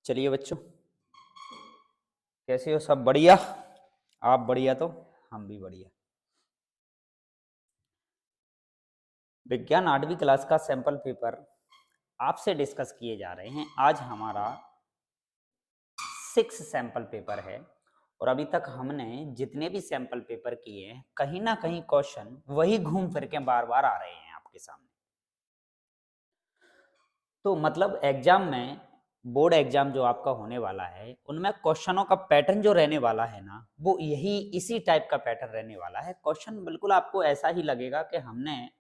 चलिए बच्चों, कैसे हो? सब बढ़िया? आप बढ़िया तो हम भी बढ़िया। विज्ञान 8वीं क्लास का सैंपल पेपर आपसे डिस्कस किए जा रहे हैं। आज हमारा 6 सैंपल पेपर है और अभी तक हमने जितने भी सैंपल पेपर किए हैं, कहीं ना कहीं क्वेश्चन वही घूम फिर के बार बार आ रहे हैं आपके सामने। तो मतलब एग्जाम में, बोर्ड एग्जाम जो आपका होने वाला है, उनमें क्वेश्चनों का पैटर्न जो रहने वाला है ना, वो यही इसी टाइप का पैटर्न रहने वाला है। क्वेश्चन बिल्कुल आपको ऐसा ही लगेगा कि हमने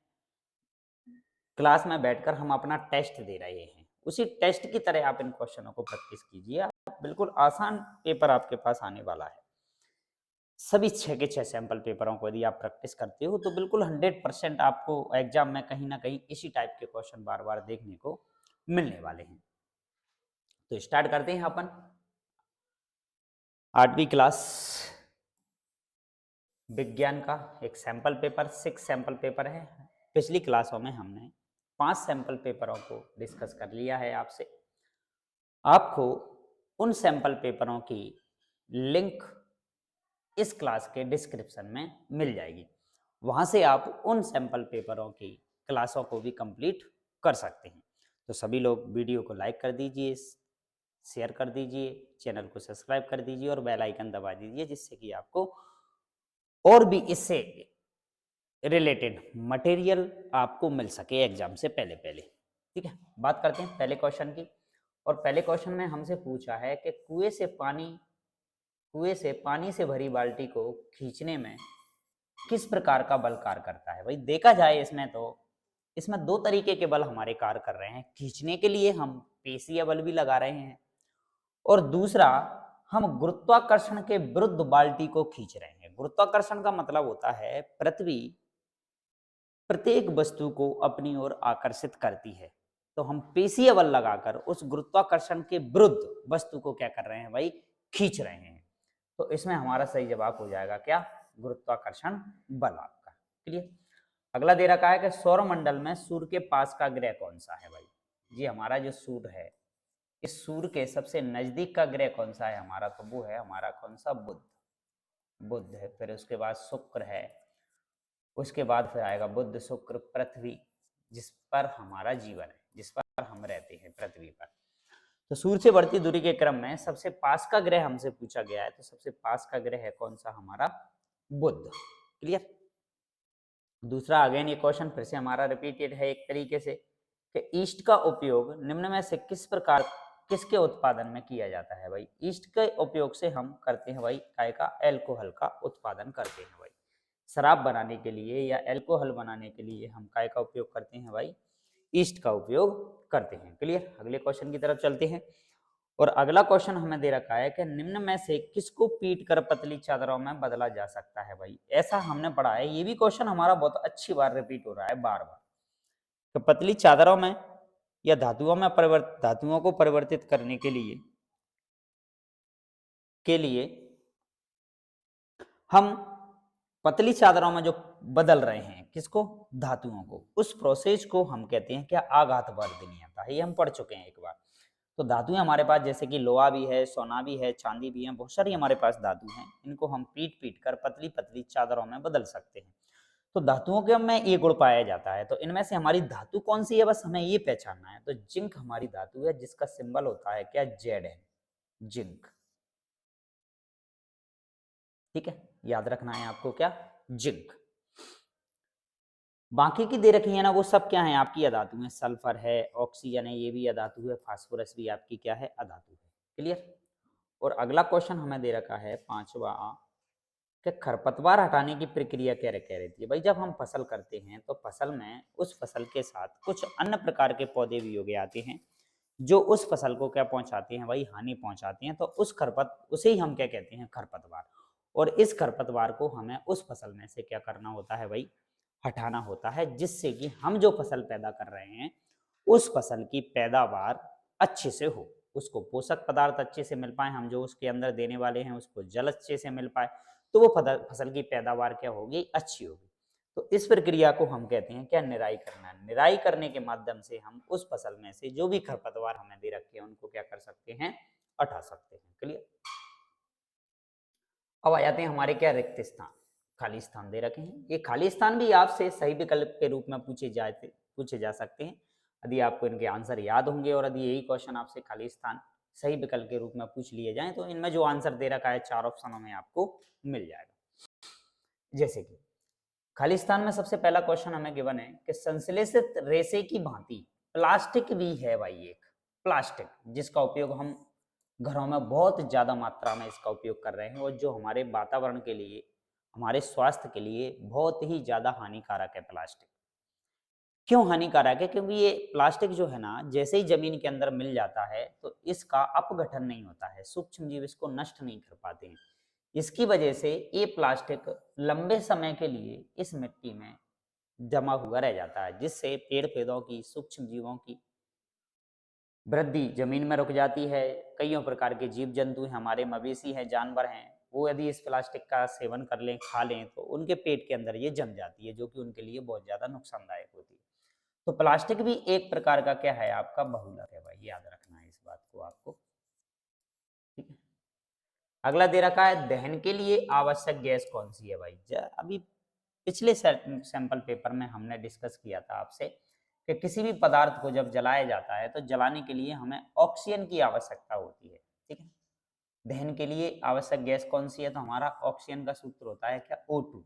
क्लास में बैठकर हम अपना टेस्ट दे रहे हैं। उसी टेस्ट की तरह आप इन क्वेश्चनों को प्रैक्टिस कीजिए। आप बिल्कुल आसान पेपर आपके पास आने वाला है। सभी 6 के 6 सैंपल पेपरों को यदि आप प्रैक्टिस करते हो तो बिल्कुल 100% आपको एग्जाम में कहीं ना कहीं इसी टाइप के क्वेश्चन बार बार देखने को मिलने वाले हैं। तो स्टार्ट करते हैं अपन 8वीं क्लास विज्ञान का एक सैंपल पेपर। 6 सैंपल पेपर है। पिछली क्लासों में हमने 5 सैंपल पेपरों को डिस्कस कर लिया है आपसे। आपको उन सैंपल पेपरों की लिंक इस क्लास के डिस्क्रिप्शन में मिल जाएगी। वहां से आप उन सैंपल पेपरों की क्लासों को भी कंप्लीट कर सकते हैं। तो सभी लोग वीडियो को लाइक कर दीजिए, शेयर कर दीजिए, चैनल को सब्सक्राइब कर दीजिए और बेल आइकन दबा दीजिए, जिससे कि आपको और भी इससे रिलेटेड मटेरियल आपको मिल सके एग्जाम से पहले पहले। ठीक है, बात करते हैं पहले क्वेश्चन की। और पहले क्वेश्चन में हमसे पूछा है कि कुएं से पानी से भरी बाल्टी को खींचने में किस प्रकार का बल कार्य करता है। भाई देखा जाए इसमें तो इसमें दो तरीके के बल हमारे कार्य कर रहे हैं। खींचने के लिए हम पेशीय बल भी लगा रहे हैं और दूसरा हम गुरुत्वाकर्षण के विरुद्ध बाल्टी को खींच रहे हैं। गुरुत्वाकर्षण का मतलब होता है पृथ्वी प्रत्येक वस्तु को अपनी ओर आकर्षित करती है, तो हम पेशीय बल लगाकर उस गुरुत्वाकर्षण के विरुद्ध वस्तु को क्या कर रहे हैं भाई, खींच रहे हैं। तो इसमें हमारा सही जवाब हो जाएगा क्या, गुरुत्वाकर्षण बल आपका। क्लियर। अगला दे रखा है कि सौरमंडल में सूर्य के पास का ग्रह कौन सा है। भाई जी हमारा जो सूर्य है, इस सूर्य के सबसे नजदीक का ग्रह कौन सा है हमारा, तो वो है हमारा कौन सा, बुध। बुध है। फिर उसके बाद शुक्र है, उसके बाद फिर आएगा बुध, शुक्र, पृथ्वी, जिस पर हमारा जीवन है, जिस पर हम रहते हैं पृथ्वी पर। तो सूर्य से बढ़ती दूरी के क्रम में सबसे पास का ग्रह हमसे पूछा गया है, तो सबसे पास का ग्रह है कौन सा, हमारा बुध। क्लियर। दूसरा अगेन ये क्वेश्चन फिर से हमारा रिपीटेड है एक तरीके से कि ईस्ट का उपयोग निम्न में से किसके उत्पादन में किया जाता है। भाई ईस्ट के उपयोग से हम करते हैं भाई काय का, एल्कोहल का उत्पादन करते हैं। भाई शराब बनाने के लिए या एल्कोहल बनाने के लिए हम काय का उपयोग करते हैं भाई, ईस्ट का उपयोग करते हैं। क्लियर। अगले क्वेश्चन की तरफ चलते हैं और अगला क्वेश्चन हमें दे रखा है कि निम्न में से किसको पीट कर पतली चादरों में बदला जा सकता है। भाई ऐसा हमने पढ़ा है, ये भी क्वेश्चन हमारा बहुत अच्छी बार रिपीट हो रहा है बार बार। तो पतली चादरों में या धातुओं को परिवर्तित करने के लिए हम पतली चादरों में जो बदल रहे हैं किसको, धातुओं को, उस प्रोसेस को हम कहते हैं क्या, आघात वर्धनीयता। ये हम पढ़ चुके हैं एक बार। तो धातुएं हमारे पास जैसे कि लोहा भी है, सोना भी है, चांदी भी है, बहुत सारी हमारे पास धातु हैं। इनको हम पीट पीट कर पतली पतली चादरों में बदल सकते हैं। तो धातुओं के में ये गुण पाया जाता है। तो इनमें से हमारी धातु कौन सी है, बस हमें ये पहचानना है। तो जिंक हमारी धातु है, जिसका सिंबल होता है क्या, जेड है, जिंक। ठीक है, याद रखना है आपको क्या, जिंक। बाकी की दे रखी है ना, वो सब क्या है आपकी अधातु है। सल्फर है, ऑक्सीजन है, ये भी अधातु है, फास्फोरस भी आपकी क्या है, अधातु है। क्लियर। और अगला क्वेश्चन हमें दे रखा है पांचवा कि खरपतवार हटाने की प्रक्रिया क्या कह रहती है। भाई जब हम फसल करते हैं तो फसल में उस फसल के साथ कुछ अन्य प्रकार के पौधे भी उगे आते हैं जो उस फसल को क्या पहुंचाते हैं भाई, हानि पहुंचाते हैं। तो उसे ही हम क्या कहते हैं, खरपतवार। और इस खरपतवार को हमें उस फसल में से क्या करना होता है भाई, हटाना होता है, जिससे कि हम जो फसल पैदा कर रहे हैं उस फसल की पैदावार अच्छे से हो, उसको पोषक पदार्थ अच्छे से मिल पाए, हम जो उसके अंदर देने वाले हैं उसको जल अच्छे से मिल पाए, तो वो फसल की पैदावार क्या होगी, अच्छी होगी। तो इस प्रक्रिया को हम कहते हैं क्या, निराई करना। निराई करने के माध्यम से हम उस फसल में से जो भी खरपतवार हमें दे रखे हैं उनको क्या कर सकते हैं, हटा सकते हैं। क्लियर। अब आ जाते हैं हमारे क्या रिक्त स्थान, खाली स्थान दे रखे हैं। ये खाली स्थान भी आपसे सही विकल्प के रूप में पूछे जा सकते हैं यदि आपको इनके आंसर याद होंगे, और यदि यही क्वेश्चन आपसे खाली स्थान सही विकल्प के रूप में पूछ लिए जाए तो इनमें जो आंसर दे रखा है 4 ऑप्शनों में आपको मिल जाएगा। जैसे कि खाली स्थान में सबसे पहला क्वेश्चन हमें गिवन है कि संश्लेषित रेशे की भांति प्लास्टिक भी है भाई, एक प्लास्टिक जिसका उपयोग हम घरों में बहुत ज्यादा मात्रा में इसका उपयोग कर रहे हैं, और जो हमारे वातावरण के लिए, हमारे स्वास्थ्य के लिए बहुत ही ज्यादा हानिकारक है प्लास्टिक। क्यों हानिकारक है? क्योंकि ये प्लास्टिक जो है ना, जैसे ही जमीन के अंदर मिल जाता है तो इसका अपघटन नहीं होता है, सूक्ष्म जीव इसको नष्ट नहीं कर पाते हैं। इसकी वजह से ये प्लास्टिक लंबे समय के लिए इस मिट्टी में जमा हुआ रह जाता है, जिससे पेड़ पौधों की, सूक्ष्म जीवों की वृद्धि जमीन में रुक जाती है। कईयों प्रकार के जीव जंतु हैं, हमारे मवेशी हैं, जानवर हैं, वो यदि इस प्लास्टिक का सेवन कर लें, खा लें, तो उनके पेट के अंदर ये जम जाती है, जो कि उनके लिए बहुत ज़्यादा नुकसानदायक होती है। तो प्लास्टिक भी एक प्रकार का क्या है, आपका बहुलक है भाई, याद रखना है इस बात को आपको। ठीक है। अगला दे रखा है दहन के लिए आवश्यक गैस कौन सी है भाई। अभी पिछले सैंपल पेपर में हमने डिस्कस किया था आपसे कि किसी भी पदार्थ को जब जलाया जाता है तो जलाने के लिए हमें ऑक्सीजन की आवश्यकता होती है। ठीक है। दहन के लिए आवश्यक गैस कौन सी है, तो हमारा ऑक्सीजन का सूत्र होता है क्या, O2।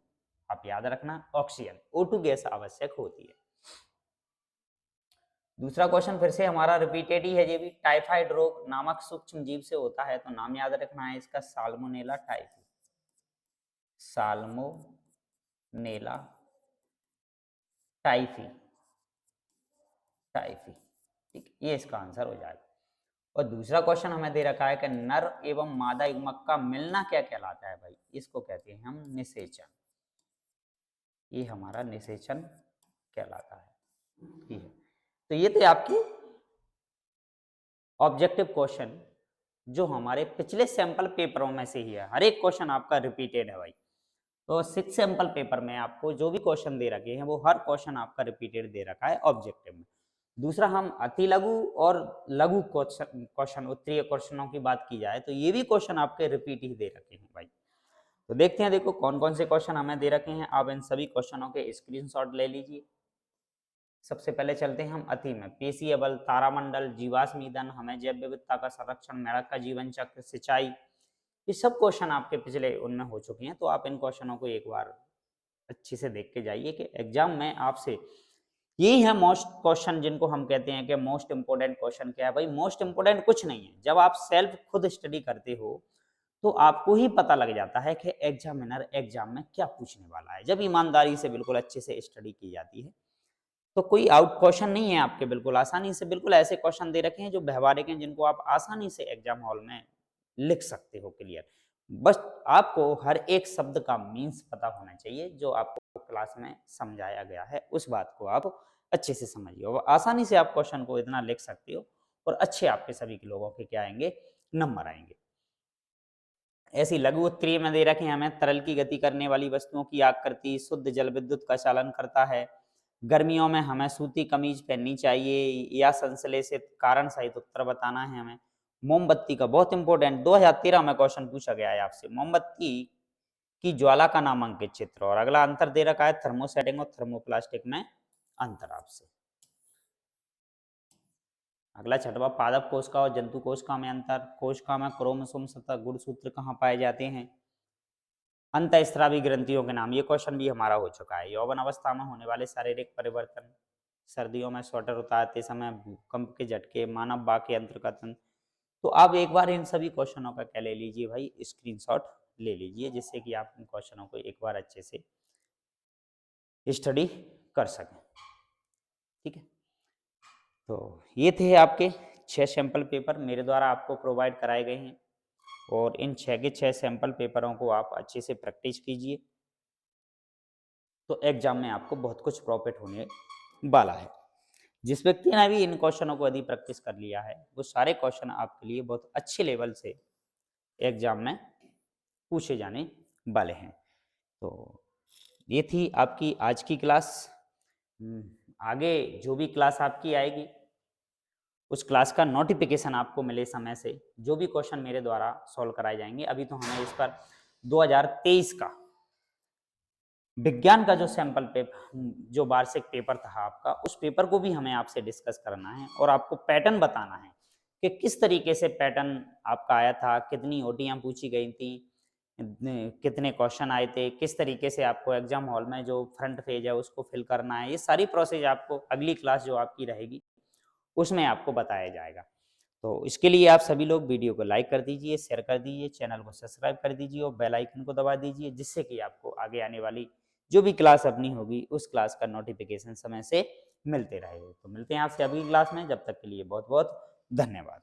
आप याद रखना, ऑक्सीजन, O2 गैस आवश्यक होती है। दूसरा क्वेश्चन फिर से हमारा रिपीटेड ही है, ये भी टाइफाइड रोग नामक सूक्ष्म जीव से होता है, तो नाम याद रखना है इसका, salmonella typhi, salmonella typhi, typhi. ठीक, ये इसका आंसर हो जाएगा। और दूसरा क्वेश्चन हमें दे रखा है कि नर एवं मादा युग्मक का मिलना क्या कहलाता है भाई, इसको कहते हैं हम निषेचन। ये हमारा निषेचन कहलाता है। ठीक है। तो ये थे आपके ऑब्जेक्टिव क्वेश्चन जो हमारे पिछले सैंपल पेपरों में से ही है। हर एक क्वेश्चन आपका रिपीटेड है भाई। तो 6 सैंपल पेपर में आपको जो भी क्वेश्चन दे रखे हैं वो हर क्वेश्चन आपका रिपीटेड दे रखा है ऑब्जेक्टिव में। दूसरा, हम अति लघु और लघु क्वेश्चन उत्तरीय क्वेश्चनों की बात की जाए तो ये भी क्वेश्चन आपके रिपीट ही दे रखे हैं भाई। तो देखते हैं, देखो कौन कौन से क्वेश्चन हमें दे रखे हैं। आप इन सभी क्वेश्चनों के स्क्रीनशॉट ले लीजिए। सबसे पहले चलते हैं हम अति में। पेशीय बल, तारामंडल, जीवाश्म ईंधन, हमें जैव विविधता का संरक्षण, मेढ़क का जीवन चक्र, सिंचाई, ये सब क्वेश्चन आपके पिछले उनमें हो चुके हैं। तो आप इन क्वेश्चनों को एक बार अच्छे से देख के जाइए कि एग्जाम में आपसे यही है मोस्ट क्वेश्चन जिनको हम कहते हैं कि मोस्ट इंपोर्टेंट क्वेश्चन। क्या है भाई, मोस्ट इंपोर्टेंट कुछ नहीं है। जब आप सेल्फ खुद स्टडी करते हो तो आपको ही पता लग जाता है कि एग्जामिनर एग्जाम में क्या पूछने वाला है, जब ईमानदारी से बिल्कुल अच्छे से स्टडी की जाती है। तो कोई आउट क्वेश्चन नहीं है आपके, बिल्कुल आसानी से, बिल्कुल ऐसे क्वेश्चन दे रखे हैं जो व्यवहारिक हैं, जिनको आप आसानी से एग्जाम हॉल में लिख सकते हो क्लियर। बस आपको हर एक शब्द का मीन्स पता होना चाहिए, जो आपको क्लास में समझाया गया है उस बात को आप अच्छे से समझिए, और आसानी से आप क्वेश्चन को इतना लिख सकते हो और अच्छे आपके सभी के लोगों के क्या आएंगे, नंबर आएंगे। ऐसी लघु उत्तरीय में दे रखे हैं हमें, तरल की गति करने वाली वस्तुओं की आकृति, शुद्ध जल विद्युत का चालन करता है, गर्मियों में हमें सूती कमीज पहननी चाहिए, या संश्लेषित, कारण सहित उत्तर बताना है हमें। मोमबत्ती का बहुत इंपॉर्टेंट 2013 में क्वेश्चन पूछा गया है आपसे, मोमबत्ती की ज्वाला का नामांकित चित्र। और अगला अंतर दे रखा है थर्मोसेटिंग और थर्मोप्लास्टिक में अंतर आपसे। अगला छठवां, पादप कोशिका और जंतु कोशिका में अंतर, कोशिका में क्रोमोसोम तथा गुणसूत्र कहाँ पाए जाते हैं, अंतःस्रावी ग्रंथियों के नाम। ये क्वेश्चन भी हमारा हो चुका है। यौवन अवस्था में होने वाले शारीरिक परिवर्तन, सर्दियों में स्वेटर उतारते समय भूकंप के झटके, मानव बाह्य यंत्र का तंत्र। तो आप एक बार इन सभी क्वेश्चनों का क्या ले लीजिए भाई, स्क्रीनशॉट ले लीजिए, जिससे कि आप इन क्वेश्चनों को एक बार अच्छे से स्टडी कर सकें। ठीक है। तो ये थे आपके 6 सैंपल पेपर मेरे द्वारा आपको प्रोवाइड कराए गए हैं, और इन 6 के 6 सैंपल पेपरों को आप अच्छे से प्रैक्टिस कीजिए, तो एग्जाम में आपको बहुत कुछ प्रॉफिट होने वाला है। जिस व्यक्ति ने भी इन क्वेश्चनों को यदि प्रैक्टिस कर लिया है, वो सारे क्वेश्चन आपके लिए बहुत अच्छे लेवल से एग्जाम में पूछे जाने वाले हैं। तो ये थी आपकी आज की क्लास। आगे जो भी क्लास आपकी आएगी उस क्लास का नोटिफिकेशन आपको मिले समय से, जो भी क्वेश्चन मेरे द्वारा सॉल्व कराए जाएंगे। अभी तो हमें इस पर 2023 का विज्ञान का जो सैंपल पेपर, जो वार्षिक पेपर था आपका, उस पेपर को भी हमें आपसे डिस्कस करना है और आपको पैटर्न बताना है कि किस तरीके से पैटर्न आपका आया था, कितनी ओटियां पूछी गई थी, कितने क्वेश्चन आए थे, किस तरीके से आपको एग्जाम हॉल में जो फ्रंट पेज है उसको फिल करना है। ये सारी प्रोसेस आपको अगली क्लास जो आपकी रहेगी उसमें आपको बताया जाएगा। तो इसके लिए आप सभी लोग वीडियो को लाइक कर दीजिए, शेयर कर दीजिए, चैनल को सब्सक्राइब कर दीजिए और बेल आइकन को दबा दीजिए, जिससे कि आपको आगे आने वाली जो भी क्लास अपनी होगी उस क्लास का नोटिफिकेशन समय से मिलते रहे। तो मिलते हैं आपसे अगली क्लास में, जब तक के लिए बहुत बहुत धन्यवाद।